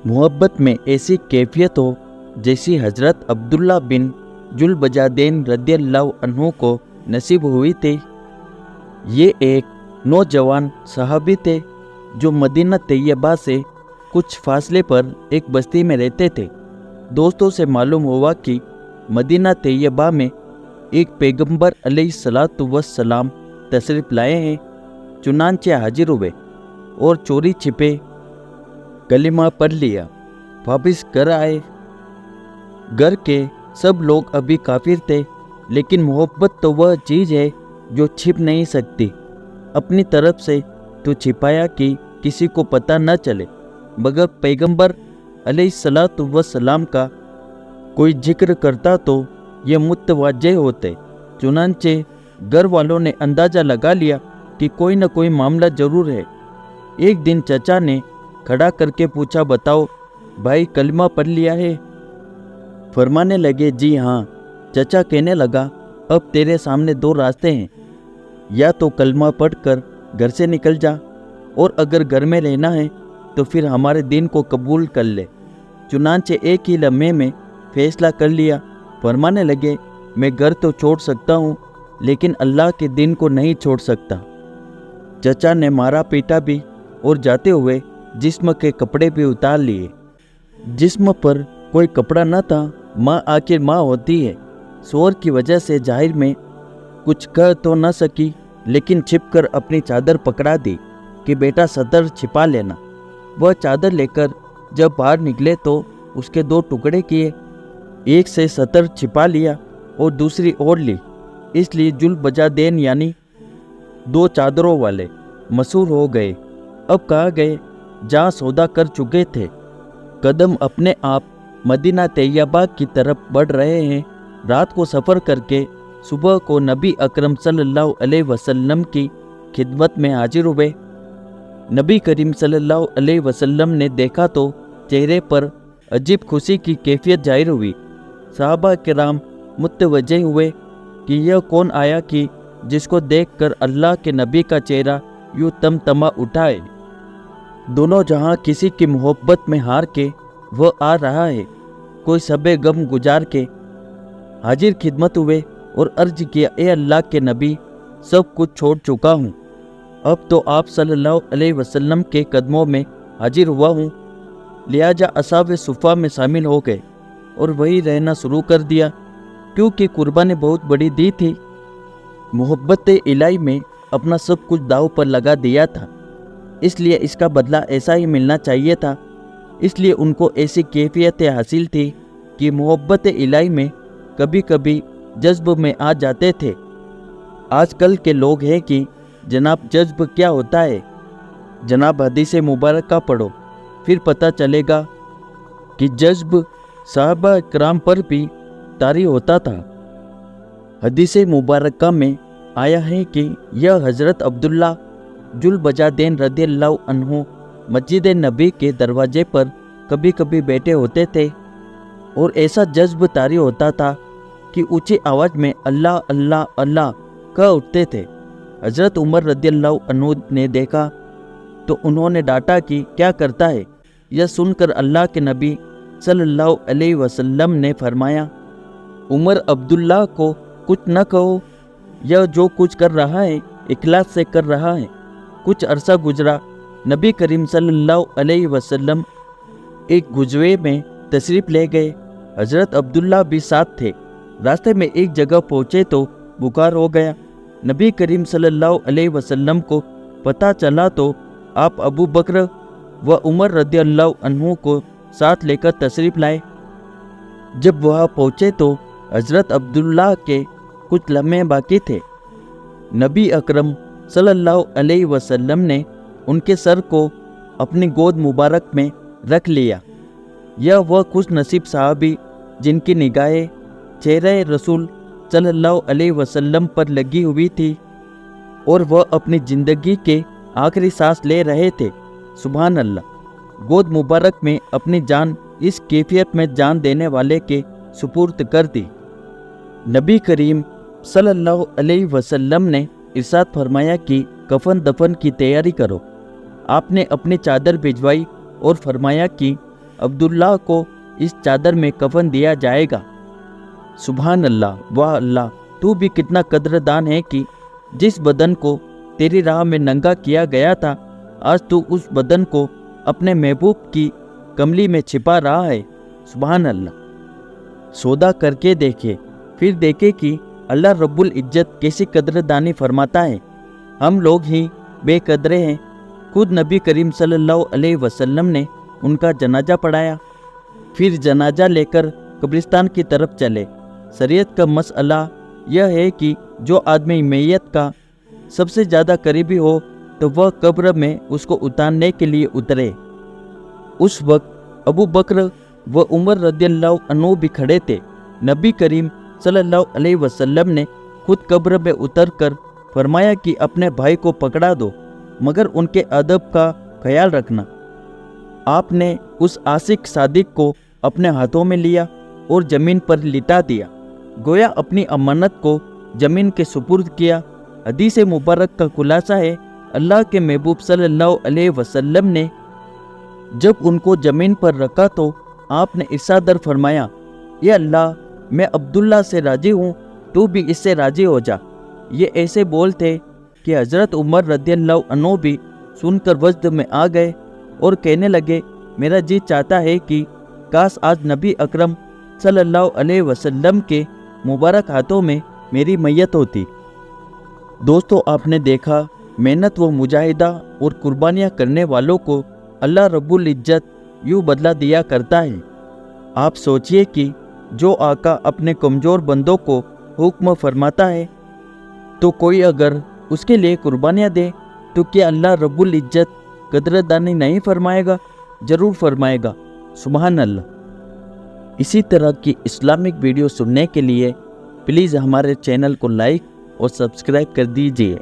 मोहब्बत में ऐसी कैफियत हो जैसी हजरत अब्दुल्ला बिन जुल्बजादैन रदियल्लाहु अन्हु को नसीब हुई थी। ये एक नौजवान सहाबी थे जो मदीना तैयबा से कुछ फासले पर एक बस्ती में रहते थे। दोस्तों से मालूम हुआ कि मदीना तैयबा में एक पैगंबर अलैहिस्सलातु वस्सलाम तशरीफ लाए हैं। चुनांचे हाजिर हुए और चोरी छिपे कलिमा पढ़ लिया, वापिस घर आए। घर के सब लोग अभी काफिर थे, लेकिन मोहब्बत तो वह चीज़ है जो छिप नहीं सकती। अपनी तरफ से तो छिपाया कि किसी को पता न चले, मगर पैगंबर अलैहिस्सलातु वस्सलाम का कोई जिक्र करता तो ये मुतवज्जे होते। चुनांचे घर वालों ने अंदाज़ा लगा लिया कि कोई न कोई मामला ज़रूर है। एक दिन चचा ने खड़ा करके पूछा, बताओ भाई कलमा पढ़ लिया है? फरमाने लगे, जी हाँ। चचा कहने लगा, अब तेरे सामने दो रास्ते हैं, या तो कलमा पढ़कर घर से निकल जा, और अगर घर में रहना है तो फिर हमारे दीन को कबूल कर ले। चुनांचे एक ही लम्हे में फैसला कर लिया। फरमाने लगे, मैं घर तो छोड़ सकता हूँ, लेकिन अल्लाह के दीन को नहीं छोड़ सकता। चचा ने मारा पीटा भी और जाते हुए जिस्म के कपड़े भी उतार लिए। जिस्म पर कोई कपड़ा न था। माँ आखिर माँ होती है। शोर की वजह से जाहिर में कुछ कह तो न सकी, लेकिन छिपकर अपनी चादर पकड़ा दी कि बेटा सदर छिपा लेना। वह चादर लेकर जब बाहर निकले तो उसके दो टुकड़े किए, एक से सतर छिपा लिया और दूसरी ओढ़ ली। इसलिए जुल्बजादैन यानी दो चादरों वाले मशहूर हो गए। अब कहा गए जहाँ सौदा कर चुके थे। कदम अपने आप मदीना तैयबा की तरफ बढ़ रहे हैं। रात को सफ़र करके सुबह को नबी अकरम सल्लल्लाहु अलैहि वसल्लम की खिदमत में हाजिर हुए। नबी करीम सल्लल्लाहु अलैहि वसल्लम ने देखा तो चेहरे पर अजीब खुशी की कैफियत जाहिर हुई। सहाबा किराम मुतवज्जे हुए कि यह कौन आया कि जिसको देखकर अल्लाह के नबी का चेहरा यूँ तमतमा उठाए। दोनों जहां किसी की मोहब्बत में हार के वह आ रहा है, कोई सबे गम गुजार के हाजिर खिदमत हुए और अर्ज किया, ए अल्लाह के नबी, सब कुछ छोड़ चुका हूँ, अब तो आप सल्लल्लाहु अलैहि वसल्लम के कदमों में हाजिर हुआ हूँ। लिहाजा असहाब सुफ़ा में शामिल हो गए और वही रहना शुरू कर दिया, क्योंकि कुर्बानी बहुत बड़ी दी थी। मोहब्बत इलाही में अपना सब कुछ दाव पर लगा दिया था, इसलिए इसका बदला ऐसा ही मिलना चाहिए था। इसलिए उनको ऐसी कैफियतें हासिल थी कि मोहब्बत इलाही में कभी कभी जज्ब में आ जाते थे। आजकल के लोग हैं कि जनाब जज्ब क्या होता है? जनाब हदीस मुबारक का पढ़ो, फिर पता चलेगा कि जज्ब साहबा किराम पर भी तारी होता था। हदीस मुबारक में आया है कि यह हज़रत अब्दुल्ला जुल्बजादैन रदियल्लाहु अन्हु मस्जिद नबी के दरवाजे पर कभी कभी बैठे होते थे और ऐसा जज्ब तारी होता था कि ऊंची आवाज़ में अल्लाह अल्लाह अल्लाह कह उठते थे। हज़रत उमर रदियल्लाहु अन्हु ने देखा तो उन्होंने डांटा कि क्या करता है। यह सुनकर अल्लाह के नबी सल्लल्लाहु अलैहि वसल्लम ने फरमाया, उमर अब्दुल्ला को कुछ न कहो, यह जो कुछ कर रहा है इखलास से कर रहा है। कुछ अरसा गुजरा, नबी करीम सल्लल्लाहु अलैहि वसल्लम एक गुजवे में तशरीफ़ ले गए। हज़रत अब्दुल्ला भी साथ थे। रास्ते में एक जगह पहुँचे तो बुखार हो गया। नबी करीम सल्लल्लाहु अलैहि वसल्लम को पता चला तो आप अबू बकर व उमर रदियल्लाहु अन्हु को साथ लेकर तशरीफ़ लाए। जब वहाँ पहुँचे तो हज़रत अब्दुल्ला के कुछ लम्हे बाकी थे। नबी अकरम सल्लल्लाहु अलैहि वसल्लम ने उनके सर को अपनी गोद मुबारक में रख लिया। यह वह खुश नसीब साहबी जिनकी निगाहें चेहरे रसूल सल्लल्लाहु अलैहि वसल्लम पर लगी हुई थी और वह अपनी ज़िंदगी के आखिरी सांस ले रहे थे। सुभान अल्लाह। गोद मुबारक में अपनी जान इस कैफियत में जान देने वाले के सुपुर्द कर दी। नबी करीम सल्लल्लाहु अलैहि वसल्लम ने इरशाद फरमाया कि कफन दफन की तैयारी करो। आपने अपनी चादर भिजवाई और फरमाया कि अब्दुल्ला को इस चादर में कफन दिया जाएगा। सुभान अल्लाह, वाह अल्लाह, तू भी कितना कद्रदान है कि जिस बदन को तेरी राह में नंगा किया गया था, आज तू उस बदन को अपने महबूब की कमली में छिपा रहा है। सुभान अल्लाह। सौदा करके देखे, फिर देखे कि अल्लाह रब्बुल इज्जत कैसी कद्रदानी फरमाता है। हम लोग ही बेकदरे हैं। खुद नबी करीम सल्लल्लाहु अलैहि वसल्लम ने उनका जनाजा पढ़ाया, फिर जनाजा लेकर कब्रिस्तान की तरफ चले। शरीयत का मसला यह है कि जो आदमी मैयत का सबसे ज़्यादा करीबी हो तो वह कब्र में उसको उतारने के लिए उतरे। उस वक्त अबू बकर व उमर रदियल्लाहु अन्हु भी खड़े थे। नबी करीम सल्लल्लाहु अलैहि वसल्लम ने खुद कब्र में उतरकर फरमाया कि अपने भाई को पकड़ा दो, मगर उनके अदब का ख्याल रखना। आपने उस आशिक सादिक को अपने हाथों में लिया और ज़मीन पर लिटा दिया, गोया अपनी अमानत को ज़मीन के सुपुर्द किया। हदीस मुबारक का खुलासा है, अल्लाह के महबूब सल्लल्लाहु अलैहि वसल्लम ने जब उनको ज़मीन पर रखा तो आपने इरशाद फरमाया, ये अल्लाह, मैं अब्दुल्ला से राज़ी हूँ, तू भी इससे राज़ी हो जा। ये ऐसे बोल थे कि हज़रत उमर रदियल्लाहु अन्हु भी सुनकर वजद में आ गए और कहने लगे, मेरा जी चाहता है कि काश आज नबी अकरम सल्लल्लाहु अलैहि वसल्लम के मुबारक हाथों में मेरी मैयत होती। दोस्तों, आपने देखा, मेहनत व मुजाहिदा और कुर्बानियाँ करने वालों को अल्लाह रब्बुल इज्जत यूँ बदला दिया करता है। आप सोचिए कि जो आका अपने कमज़ोर बंदों को हुक्म फरमाता है, तो कोई अगर उसके लिए कुर्बानियाँ दे तो क्या अल्लाह रब्बुल इज्जत कदरदानी नहीं फरमाएगा? ज़रूर फरमाएगा। सुभान अल्लाह। इसी तरह की इस्लामिक वीडियो सुनने के लिए प्लीज़ हमारे चैनल को लाइक और सब्सक्राइब कर दीजिए।